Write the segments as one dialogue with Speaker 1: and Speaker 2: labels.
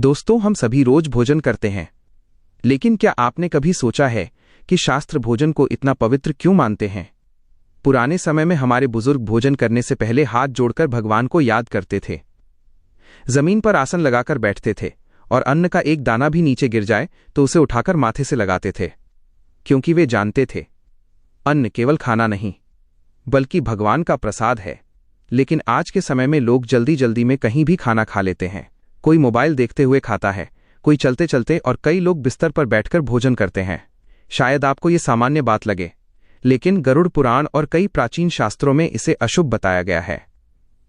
Speaker 1: दोस्तों, हम सभी रोज भोजन करते हैं, लेकिन क्या आपने कभी सोचा है कि शास्त्र भोजन को इतना पवित्र क्यों मानते हैं? पुराने समय में हमारे बुजुर्ग भोजन करने से पहले हाथ जोड़कर भगवान को याद करते थे। जमीन पर आसन लगाकर बैठते थे और अन्न का एक दाना भी नीचे गिर जाए तो उसे उठाकर माथे से लगाते थे, क्योंकि वे जानते थे अन्न केवल खाना नहीं बल्कि भगवान का प्रसाद है। लेकिन आज के समय में लोग जल्दी जल्दी में कहीं भी खाना खा लेते हैं। कोई मोबाइल देखते हुए खाता है, कोई चलते चलते, और कई लोग बिस्तर पर बैठकर भोजन करते हैं। शायद आपको ये सामान्य बात लगे, लेकिन गरुड़ पुराण और कई प्राचीन शास्त्रों में इसे अशुभ बताया गया है।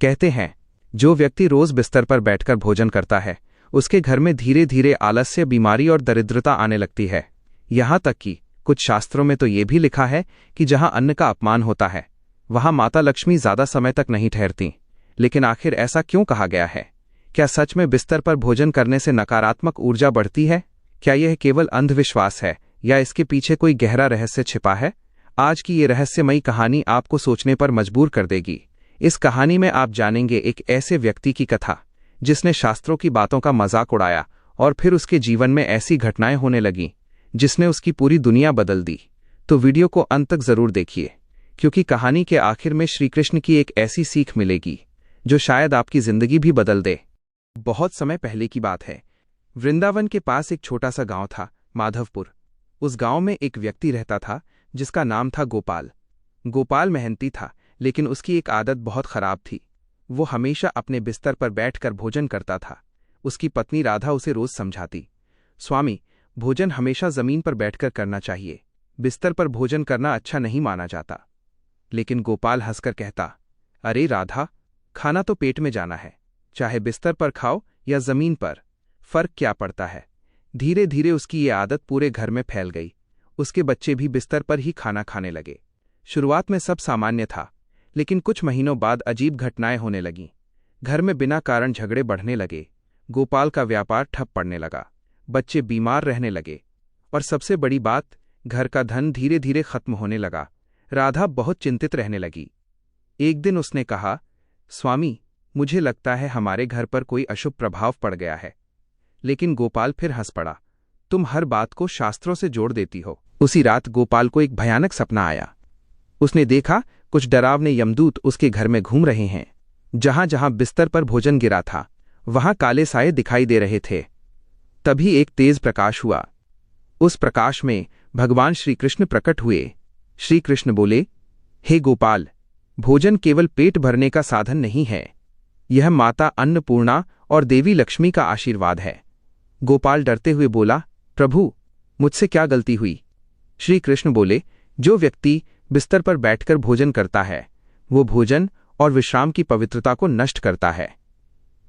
Speaker 1: कहते हैं, जो व्यक्ति रोज बिस्तर पर बैठकर भोजन करता है उसके घर में धीरे धीरे आलस्य, बीमारी और दरिद्रता आने लगती है। यहां तक कि कुछ शास्त्रों में तो ये भी लिखा है कि जहां अन्न का अपमान होता है वहां माता लक्ष्मी ज्यादा समय तक नहीं ठहरती। लेकिन आखिर ऐसा क्यों कहा गया है? क्या सच में बिस्तर पर भोजन करने से नकारात्मक ऊर्जा बढ़ती है? क्या यह केवल अंधविश्वास है या इसके पीछे कोई गहरा रहस्य छिपा है? आज की ये रहस्यमयी कहानी आपको सोचने पर मजबूर कर देगी। इस कहानी में आप जानेंगे एक ऐसे व्यक्ति की कथा जिसने शास्त्रों की बातों का मजाक उड़ाया और फिर उसके जीवन में ऐसी घटनाएं होने लगीं जिसने उसकी पूरी दुनिया बदल दी। तो वीडियो को अंत तक जरूर देखिए, क्योंकि कहानी के आखिर में श्री कृष्ण की एक ऐसी सीख मिलेगी जो शायद आपकी जिंदगी भी बदल दे। बहुत समय पहले की बात है। वृंदावन के पास एक छोटा सा गांव था, माधवपुर। उस गांव में एक व्यक्ति रहता था जिसका नाम था गोपाल। गोपाल मेहनती था, लेकिन उसकी एक आदत बहुत खराब थी। वो हमेशा अपने बिस्तर पर बैठकर भोजन करता था। उसकी पत्नी राधा उसे रोज समझाती, स्वामी, भोजन हमेशा जमीन पर बैठकर करना चाहिए, बिस्तर पर भोजन करना अच्छा नहीं माना जाता। लेकिन गोपाल हंसकर कहता, अरे राधा, खाना तो पेट में जाना है, चाहे बिस्तर पर खाओ या जमीन पर, फर्क क्या पड़ता है। धीरे धीरे उसकी ये आदत पूरे घर में फैल गई। उसके बच्चे भी बिस्तर पर ही खाना खाने लगे। शुरुआत में सब सामान्य था, लेकिन कुछ महीनों बाद अजीब घटनाएं होने लगीं। घर में बिना कारण झगड़े बढ़ने लगे, गोपाल का व्यापार ठप पड़ने लगा, बच्चे बीमार रहने लगे, और सबसे बड़ी बात, घर का धन धीरे धीरे खत्म होने लगा। राधा बहुत चिंतित रहने लगी। एक दिन उसने कहा, स्वामी, मुझे लगता है हमारे घर पर कोई अशुभ प्रभाव पड़ गया है। लेकिन गोपाल फिर हंस पड़ा, तुम हर बात को शास्त्रों से जोड़ देती हो। उसी रात गोपाल को एक भयानक सपना आया। उसने देखा कुछ डरावने यमदूत उसके घर में घूम रहे हैं। जहां जहां बिस्तर पर भोजन गिरा था वहां काले साये दिखाई दे रहे थे। तभी एक तेज प्रकाश हुआ। उस प्रकाश में भगवान श्री कृष्ण प्रकट हुए। श्री कृष्ण बोले, हे गोपाल, भोजन केवल पेट भरने का साधन नहीं है, यह माता अन्नपूर्णा और देवी लक्ष्मी का आशीर्वाद है। गोपाल डरते हुए बोला, प्रभु, मुझसे क्या गलती हुई? श्री कृष्ण बोले, जो व्यक्ति बिस्तर पर बैठकर भोजन करता है वो भोजन और विश्राम की पवित्रता को नष्ट करता है।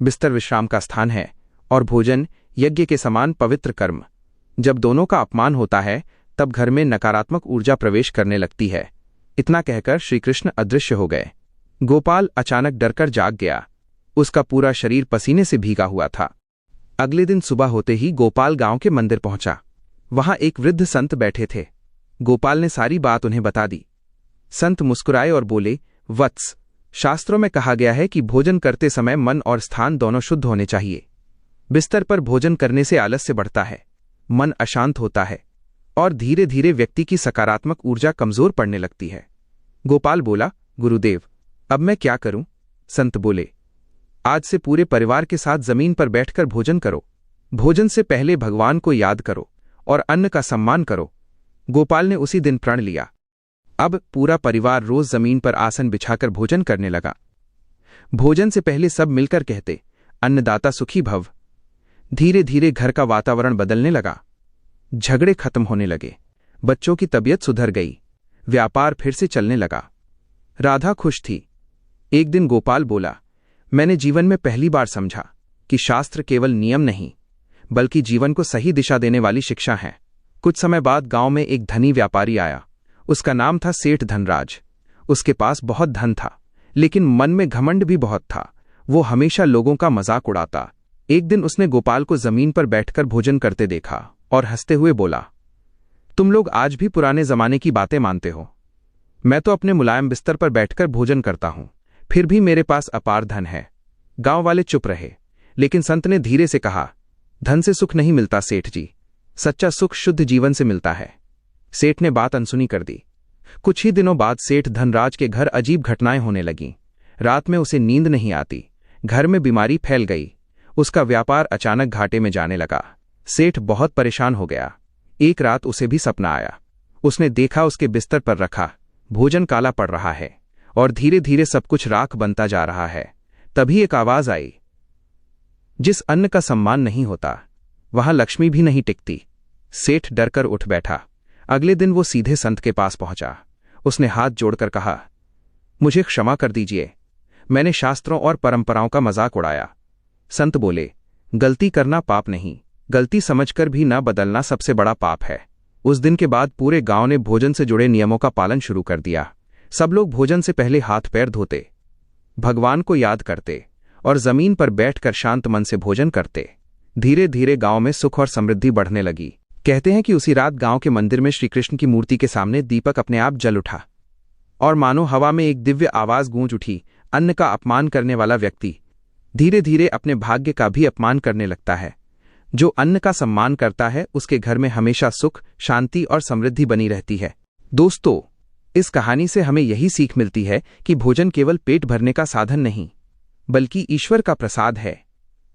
Speaker 1: बिस्तर विश्राम का स्थान है और भोजन यज्ञ के समान पवित्र कर्म। जब दोनों का अपमान होता है तब घर में नकारात्मक ऊर्जा प्रवेश करने लगती है। इतना कहकर श्रीकृष्ण अदृश्य हो गए। गोपाल अचानक डरकर जाग गया। उसका पूरा शरीर पसीने से भीगा हुआ था। अगले दिन सुबह होते ही गोपाल गांव के मंदिर पहुंचा। वहां एक वृद्ध संत बैठे थे। गोपाल ने सारी बात उन्हें बता दी। संत मुस्कुराए और बोले, वत्स, शास्त्रों में कहा गया है कि भोजन करते समय मन और स्थान दोनों शुद्ध होने चाहिए। बिस्तर पर भोजन करने से आलस्य बढ़ता है, मन अशांत होता है और धीरे धीरे व्यक्ति की सकारात्मक ऊर्जा कमजोर पड़ने लगती है। गोपाल बोला, गुरुदेव, अब मैं क्या करूं? संत बोले, आज से पूरे परिवार के साथ जमीन पर बैठकर भोजन करो। भोजन से पहले भगवान को याद करो और अन्न का सम्मान करो। गोपाल ने उसी दिन प्रण लिया। अब पूरा परिवार रोज जमीन पर आसन बिछाकर भोजन करने लगा। भोजन से पहले सब मिलकर कहते, अन्नदाता सुखी भव। धीरे धीरे घर का वातावरण बदलने लगा। झगड़े खत्म होने लगे, बच्चों की तबीयत सुधर गई, व्यापार फिर से चलने लगा। राधा खुश थी। एक दिन गोपाल बोला, मैंने जीवन में पहली बार समझा कि शास्त्र केवल नियम नहीं बल्कि जीवन को सही दिशा देने वाली शिक्षा है। कुछ समय बाद गांव में एक धनी व्यापारी आया। उसका नाम था सेठ धनराज। उसके पास बहुत धन था, लेकिन मन में घमंड भी बहुत था। वो हमेशा लोगों का मजाक उड़ाता। एक दिन उसने गोपाल को जमीन पर बैठकर भोजन करते देखा और हंसते हुए बोला, तुम लोग आज भी पुराने जमाने की बातें मानते हो। मैं तो अपने मुलायम बिस्तर पर बैठकर भोजन करता हूं, फिर भी मेरे पास अपार धन है। गांव वाले चुप रहे, लेकिन संत ने धीरे से कहा, धन से सुख नहीं मिलता सेठ जी, सच्चा सुख शुद्ध जीवन से मिलता है। सेठ ने बात अनसुनी कर दी। कुछ ही दिनों बाद सेठ धनराज के घर अजीब घटनाएं होने लगीं। रात में उसे नींद नहीं आती, घर में बीमारी फैल गई, उसका व्यापार अचानक घाटे में जाने लगा। सेठ बहुत परेशान हो गया। एक रात उसे भी सपना आया। उसने देखा उसके बिस्तर पर रखा भोजन काला पड़ रहा है और धीरे धीरे सब कुछ राख बनता जा रहा है। तभी एक आवाज आई, जिस अन्न का सम्मान नहीं होता वहां लक्ष्मी भी नहीं टिकती। सेठ डरकर उठ बैठा। अगले दिन वो सीधे संत के पास पहुंचा। उसने हाथ जोड़कर कहा, मुझे क्षमा कर दीजिए, मैंने शास्त्रों और परंपराओं का मजाक उड़ाया। संत बोले, गलती करना पाप नहीं, गलती समझकर भी न बदलना सबसे बड़ा पाप है। उस दिन के बाद पूरे गांव ने भोजन से जुड़े नियमों का पालन शुरू कर दिया। सब लोग भोजन से पहले हाथ पैर धोते, भगवान को याद करते और जमीन पर बैठकर शांत मन से भोजन करते। धीरे धीरे गांव में सुख और समृद्धि बढ़ने लगी। कहते हैं कि उसी रात गांव के मंदिर में श्रीकृष्ण की मूर्ति के सामने दीपक अपने आप जल उठा और मानो हवा में एक दिव्य आवाज गूंज उठी, अन्न का अपमान करने वाला व्यक्ति धीरे धीरे अपने भाग्य का भी अपमान करने लगता है। जो अन्न का सम्मान करता है उसके घर में हमेशा सुख, शांति और समृद्धि बनी रहती है। दोस्तों, इस कहानी से हमें यही सीख मिलती है कि भोजन केवल पेट भरने का साधन नहीं बल्कि ईश्वर का प्रसाद है।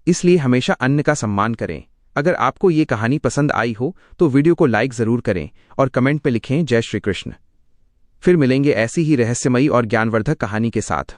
Speaker 1: इसलिए हमेशा अन्न का सम्मान करें। अगर आपको ये कहानी पसंद आई हो तो वीडियो को लाइक जरूर करें और कमेंट में लिखें जय श्री कृष्ण। फिर मिलेंगे ऐसी ही रहस्यमयी और ज्ञानवर्धक कहानी के साथ।